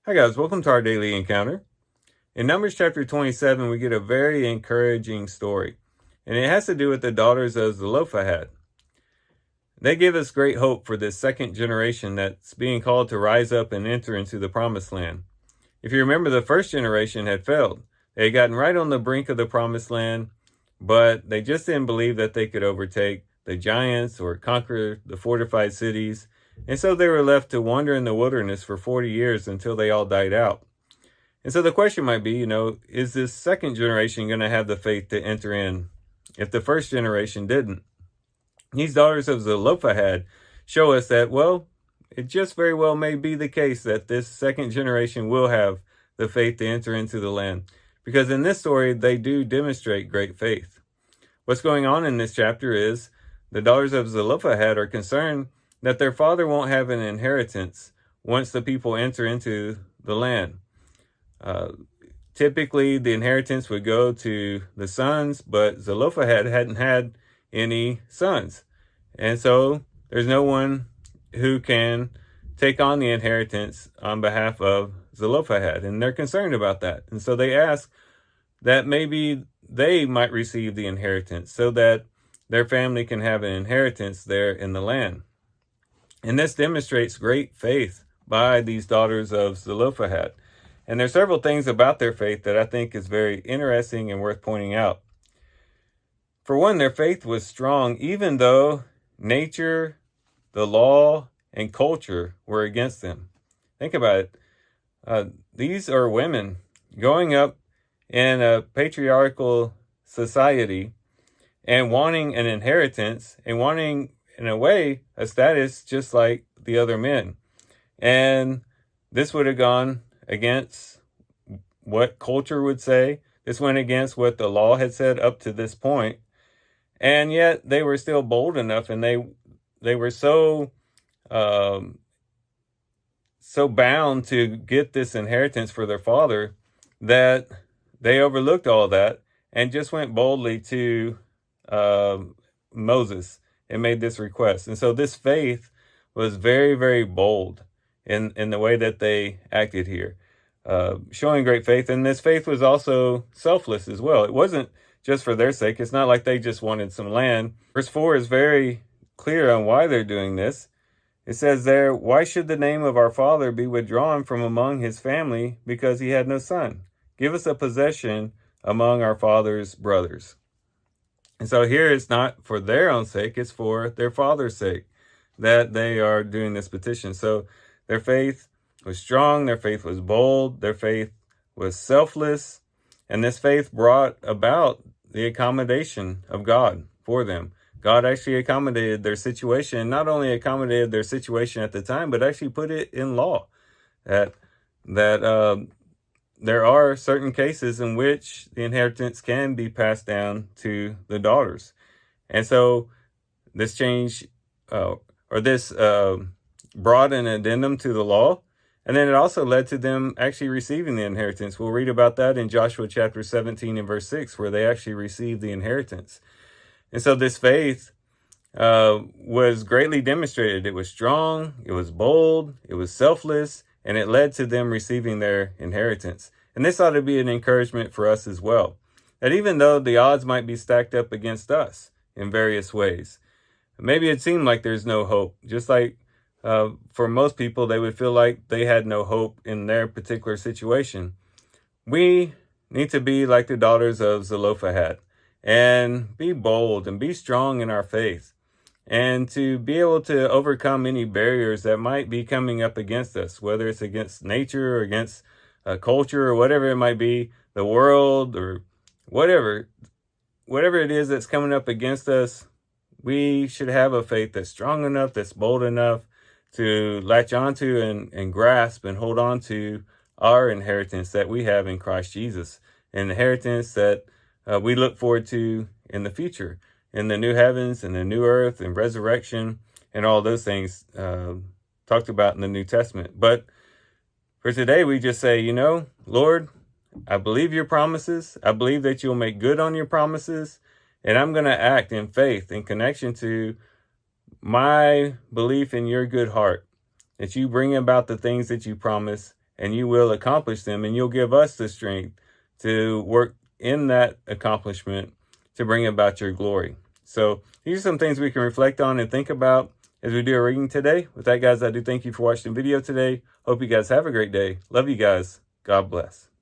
Hi guys, welcome to our daily encounter. In Numbers chapter 27, we get a very encouraging story, and it has to do with the daughters of Zelophehad. They give us great hope for this second generation that's being called to rise up and enter into the promised land. If you remember, the first generation had failed. They had gotten right on the brink of the promised land, but they just didn't believe that they could overtake the giants or conquer the fortified cities, and so they were left to wander in the wilderness for 40 years until they all died out. And so the question might be, is this second generation going to have the faith to enter in if the first generation didn't? These daughters of Zelophehad show us that, well, it just very well may be the case that this second generation will have the faith to enter into the land. Because in this story, they do demonstrate great faith. What's going on in this chapter is the daughters of Zelophehad are concerned that their father won't have an inheritance once the people enter into the land. Typically, the inheritance would go to the sons, but Zelophehad hadn't had any sons. And so there's no one who can take on the inheritance on behalf of Zelophehad. And they're concerned about that. And so they ask that maybe they might receive the inheritance so that their family can have an inheritance there in the land. And this demonstrates great faith by these daughters of Zelophehad. And there's several things about their faith that I think is very interesting and worth pointing out. For one, their faith was strong, even though nature, the law, and culture were against them. Think about it. These are women growing up in a patriarchal society and wanting an inheritance and wanting, in a way, a status just like the other men. And this would have gone against what culture would say. This went against what the law had said up to this point. And yet they were still bold enough, and they were so bound to get this inheritance for their father that they overlooked all that and just went boldly to Moses and made this request. And so this faith was very, very bold in the way that they acted here, showing great faith. And this faith was also selfless as well. It wasn't just for their sake. It's not like they just wanted some land. Verse 4 is very clear on why they're doing this. It says there, "Why should the name of our father be withdrawn from among his family because he had no son? Give us a possession among our father's brothers." And so here it's not for their own sake, it's for their father's sake that they are doing this petition. So their faith was strong, their faith was bold, their faith was selfless, and this faith brought about the accommodation of God for them. God actually accommodated their situation, not only accommodated their situation at the time, but actually put it in law that there are certain cases in which the inheritance can be passed down to the daughters. And so this change brought an addendum to the law. And then it also led to them actually receiving the inheritance. We'll read about that in Joshua chapter 17 and verse 6, where they actually received the inheritance. And so this faith was greatly demonstrated. It was strong, it was bold, it was selfless, and it led to them receiving their inheritance. And this ought to be an encouragement for us as well, that even though the odds might be stacked up against us in various ways, maybe it seemed like there's no hope, just like for most people, they would feel like they had no hope in their particular situation. We need to be like the daughters of Zelophehad and be bold and be strong in our faith, and to be able to overcome any barriers that might be coming up against us, whether it's against nature or against culture or whatever it might be, the world or whatever it is that's coming up against us. We should have a faith that's strong enough, that's bold enough to latch onto and grasp and hold on to our inheritance that we have in Christ Jesus, an inheritance that we look forward to in the future, in the new heavens and the new earth and resurrection and all those things talked about in the New Testament. But for today, we just say, Lord, I believe your promises. I believe that you'll make good on your promises. And I'm going to act in faith in connection to my belief in your good heart, that you bring about the things that you promise, and you will accomplish them, and you'll give us the strength to work in that accomplishment to bring about your glory. So these are some things we can reflect on and think about as we do our reading today. With that, guys, I do thank you for watching the video today. Hope you guys have a great day. Love you guys. God bless.